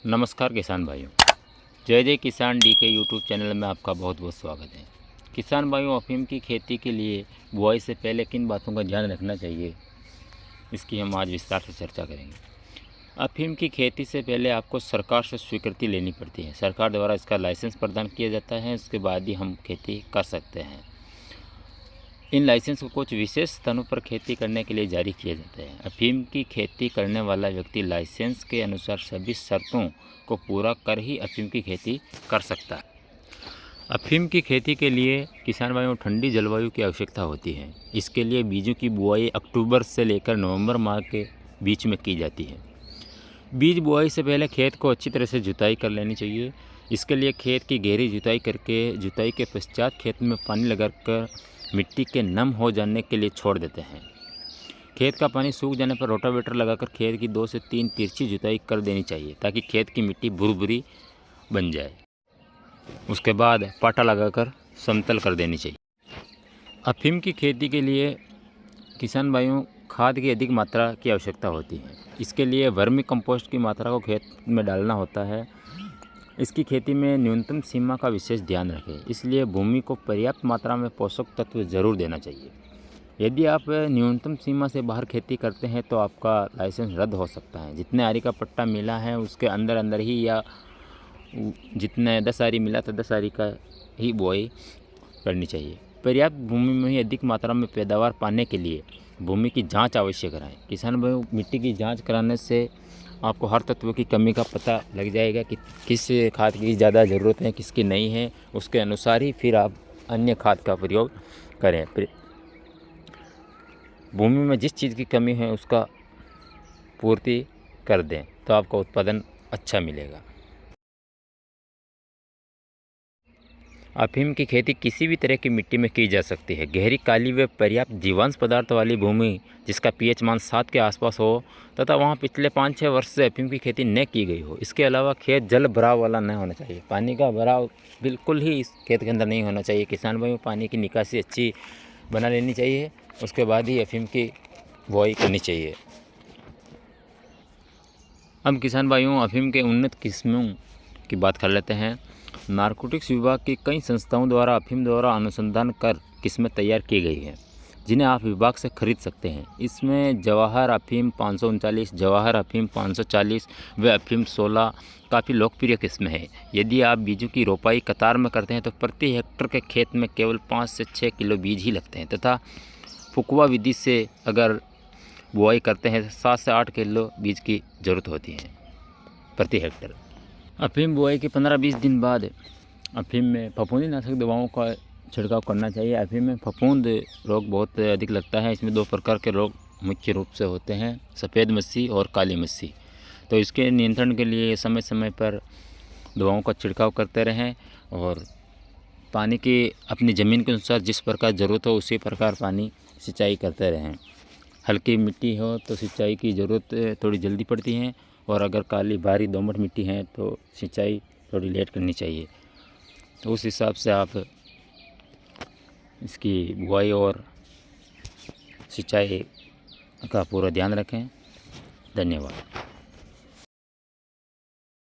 नमस्कार किसान भाइयों, जय जय किसान डी के यूट्यूब चैनल में आपका बहुत बहुत स्वागत है। किसान भाइयों, अफीम की खेती के लिए बुआई से पहले किन बातों का ध्यान रखना चाहिए, इसकी हम आज विस्तार से चर्चा करेंगे। अफीम की खेती से पहले आपको सरकार से स्वीकृति लेनी पड़ती है। सरकार द्वारा इसका लाइसेंस प्रदान किया जाता है, उसके बाद ही हम खेती कर सकते हैं। इन लाइसेंस को कुछ विशेष स्थानों पर खेती करने के लिए जारी किए जाते हैं। अफीम की खेती करने वाला व्यक्ति लाइसेंस के अनुसार सभी शर्तों को पूरा कर ही अफीम की खेती कर सकता है। अफीम की खेती के लिए किसान भाइयों ठंडी जलवायु की आवश्यकता होती है। इसके लिए बीजों की बुआई अक्टूबर से लेकर नवंबर माह के बीच में की जाती है। बीज बुआई से पहले खेत को अच्छी तरह से जुताई कर लेनी चाहिए। इसके लिए खेत की गहरी जुताई करके जुताई के पश्चात खेत में पानी लगाकर मिट्टी के नम हो जाने के लिए छोड़ देते हैं। खेत का पानी सूख जाने पर रोटावेटर लगाकर खेत की 2 से 3 तिरछी जुताई कर देनी चाहिए, ताकि खेत की मिट्टी भुरभुरी बन जाए। उसके बाद पाटा लगाकर समतल कर देनी चाहिए। अफीम की खेती के लिए किसान भाइयों खाद की अधिक मात्रा की आवश्यकता होती है। इसके लिए वर्मी कंपोस्ट की मात्रा को खेत में डालना होता है। इसकी खेती में न्यूनतम सीमा का विशेष ध्यान रखें, इसलिए भूमि को पर्याप्त मात्रा में पोषक तत्व जरूर देना चाहिए। यदि आप न्यूनतम सीमा से बाहर खेती करते हैं तो आपका लाइसेंस रद्द हो सकता है। जितने आरी का पट्टा मिला है उसके अंदर अंदर ही, या जितने 10 आरी मिला तो 10 आरी का ही बुआई करनी चाहिए। पर्याप्त भूमि में ही अधिक मात्रा में पैदावार पाने के लिए भूमि की जांच अवश्य कराएं। किसान भाइयों, मिट्टी की जांच कराने से आपको हर तत्व की कमी का पता लग जाएगा कि किस खाद की ज़्यादा ज़रूरत है, किसकी नहीं है। उसके अनुसार ही फिर आप अन्य खाद का प्रयोग करें। भूमि में जिस चीज़ की कमी है उसका पूर्ति कर दें तो आपका उत्पादन अच्छा मिलेगा। अफीम की खेती किसी भी तरह की मिट्टी में की जा सकती है। गहरी काली व पर्याप्त जीवांश पदार्थ वाली भूमि जिसका पीएच मान 7 के आसपास हो तथा वहाँ पिछले 5-6 वर्ष से अफीम की खेती न की गई हो। इसके अलावा खेत जल भराव वाला न होना चाहिए। पानी का भराव बिल्कुल ही इस खेत के अंदर नहीं होना चाहिए। किसान भाइयों, पानी की निकासी अच्छी बना लेनी चाहिए, उसके बाद ही अफीम की बुआई करनी चाहिए। अब किसान भाइयों, अफीम के उन्नत किस्मों की बात कर लेते हैं। नारकोटिक्स विभाग की कई संस्थाओं द्वारा अफीम द्वारा अनुसंधान कर किस्में तैयार की गई हैं, जिन्हें आप विभाग से खरीद सकते हैं। इसमें जवाहर अफीम 539, जवाहर अफीम 540 व अफीम 16 काफ़ी लोकप्रिय किस्में हैं। यदि आप बीजों की रोपाई कतार में करते हैं तो प्रति हेक्टर के खेत में केवल 5 से 6 किलो बीज ही लगते हैं, तथा फुकवा विधि से अगर बुआई करते हैं तो 7 से 8 किलो बीज की ज़रूरत होती है प्रति हेक्टर। अफीम बुआई के 15-20 दिन बाद अफीम में फफूंदी नाशक दवाओं का छिड़काव करना चाहिए। अफीम में फफूंद रोग बहुत अधिक लगता है। इसमें 2 प्रकार के रोग मुख्य रूप से होते हैं, सफ़ेद मस्सी और काली मस्सी। तो इसके नियंत्रण के लिए समय समय पर दवाओं का छिड़काव करते रहें और पानी की अपनी ज़मीन के अनुसार जिस प्रकार ज़रूरत हो उसी प्रकार पानी सिंचाई करते रहें। हल्की मिट्टी हो तो सिंचाई की ज़रूरत थोड़ी जल्दी पड़ती है, और अगर काली भारी दोमट मिट्टी है तो सिंचाई थोड़ी लेट करनी चाहिए। तो उस हिसाब से आप इसकी बुआई और सिंचाई का पूरा ध्यान रखें। धन्यवाद।